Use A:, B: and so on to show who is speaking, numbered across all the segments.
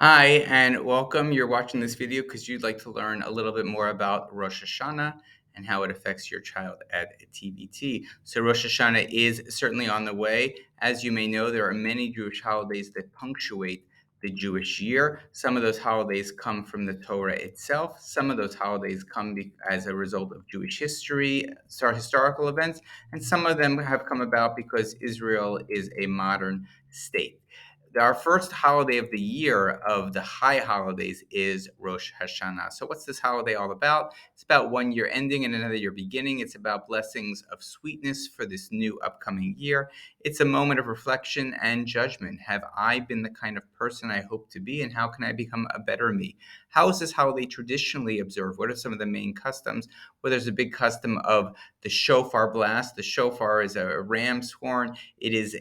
A: Hi, and welcome. You're watching this video because you'd like to learn a little bit more about Rosh Hashanah and how it affects your child at TBT. So, Rosh Hashanah is certainly on the way. As you may know, there are many Jewish holidays that punctuate the Jewish year. Some of those holidays come from the Torah itself. Some of those holidays come as a result of Jewish history, historical events, and some of them have come about because Israel is a modern state. Our first holiday of the year of the high holidays is Rosh Hashanah. So, what's this holiday all about? It's about one year ending and another year beginning. It's about blessings of sweetness for this new upcoming year. It's a moment of reflection and judgment. Have I been the kind of person I hope to be, and how can I become a better me? How is this holiday traditionally observed? What are some of the main customs? Well, there's a big custom of the shofar blast. The shofar is a ram's horn. It is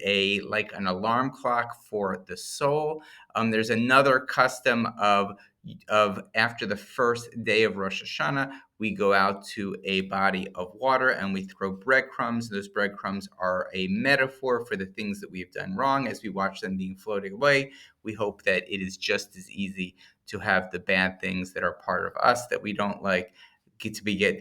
A: like an alarm clock for the soul. There's another custom of after the first day of Rosh Hashanah, we go out to a body of water and we throw breadcrumbs. Those breadcrumbs are a metaphor for the things that we've done wrong. As we watch them being floated away, we hope that it is just as easy to have the bad things that are part of us that we don't like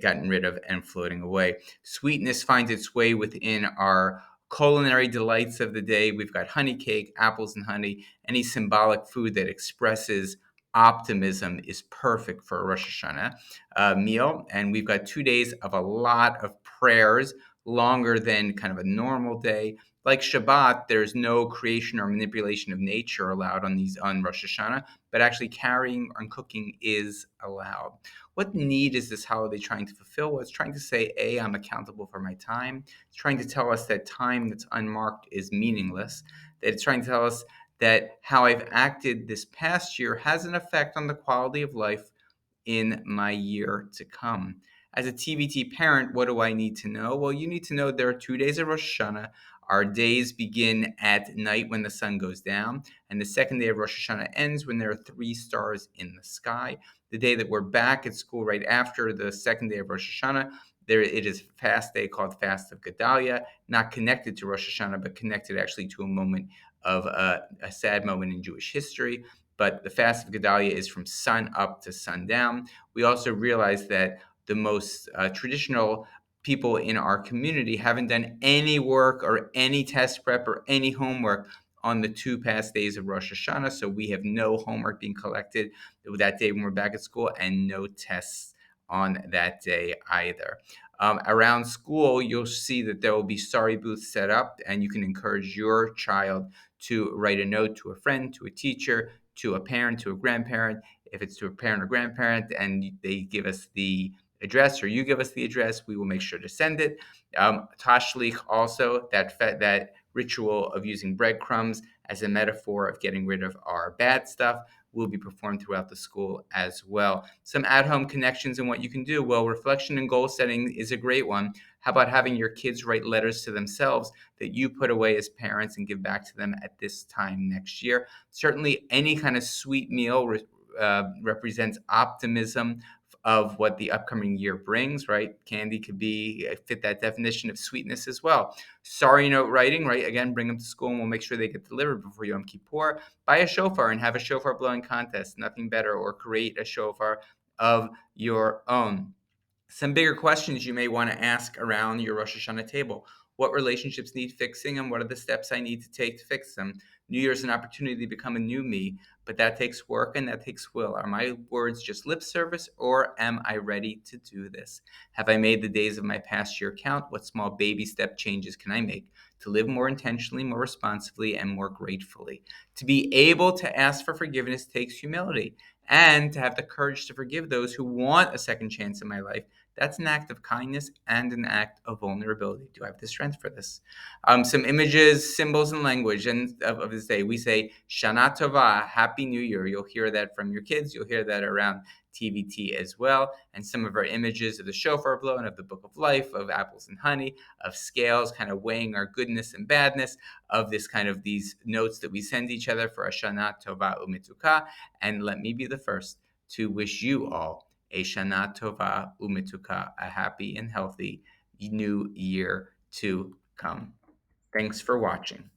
A: gotten rid of and floating away. Sweetness finds its way within our culinary delights of the day. We've got honey cake, apples and honey. Any symbolic food that expresses optimism is perfect for a Rosh Hashanah meal. And we've got 2 days of a lot of prayers, longer than kind of a normal day. Like Shabbat, there's no creation or manipulation of nature allowed on Rosh Hashanah, but actually carrying and cooking is allowed. What need is this holiday trying to fulfill? Well, it's trying to say, A, I'm accountable for my time. It's trying to tell us that time that's unmarked is meaningless. That it's trying to tell us that how I've acted this past year has an effect on the quality of life in my year to come. As a TBT parent, what do I need to know? Well, you need to know there are 2 days of Rosh Hashanah. Our days begin at night when the sun goes down, and the second day of Rosh Hashanah ends when there are 3 stars in the sky. The day that we're back at school right after the second day of Rosh Hashanah, it is a fast day called Fast of Gedalia, not connected to Rosh Hashanah, but connected actually to a moment of a sad moment in Jewish history. But the fast of Gedalia is from sun up to sundown. We also realize that the most traditional people in our community haven't done any work or any test prep or any homework on the 2 past days of Rosh Hashanah. So we have no homework being collected that day when we're back at school, and no tests on that day either. Around school, you'll see that there will be sorry booths set up, and you can encourage your child to write a note to a friend, to a teacher, to a parent, to a grandparent. If it's to a parent or grandparent and they give us the address or you give us the address, we will make sure to send it. Tashlich also, that ritual of using breadcrumbs as a metaphor of getting rid of our bad stuff, will be performed throughout the school as well. Some at-home connections and what you can do. Well, reflection and goal setting is a great one. How about having your kids write letters to themselves that you put away as parents and give back to them at this time next year? Certainly, any kind of sweet meal represents optimism of what the upcoming year brings, right? Candy could be fit that definition of sweetness as well. Sorry note writing, right? Again, bring them to school and we'll make sure they get delivered before Yom Kippur. Buy a shofar and have a shofar blowing contest. Nothing better. Or create a shofar of your own. Some bigger questions you may want to ask around your Rosh Hashanah table. What relationships need fixing, and what are the steps I need to take to fix them? New Year's an opportunity to become a new me, but that takes work and that takes will. Are my words just lip service, or am I ready to do this? Have I made the days of my past year count? What small baby step changes can I make to live more intentionally, more responsibly, and more gratefully? To be able to ask for forgiveness takes humility, and to have the courage to forgive those who want a second chance in my life. That's an act of kindness and an act of vulnerability. Do I have the strength for this? Some images, symbols, and language of this day. We say Shana Tova, Happy New Year. You'll hear that from your kids. You'll hear that around TVT as well. And some of our images of the shofar blow and of the book of life, of apples and honey, of scales kind of weighing our goodness and badness, of this kind of these notes that we send each other for a Shana Tova Umetuka. And let me be the first to wish you all a Shana Tova Umetuka, a happy and healthy new year to come. Thanks for watching.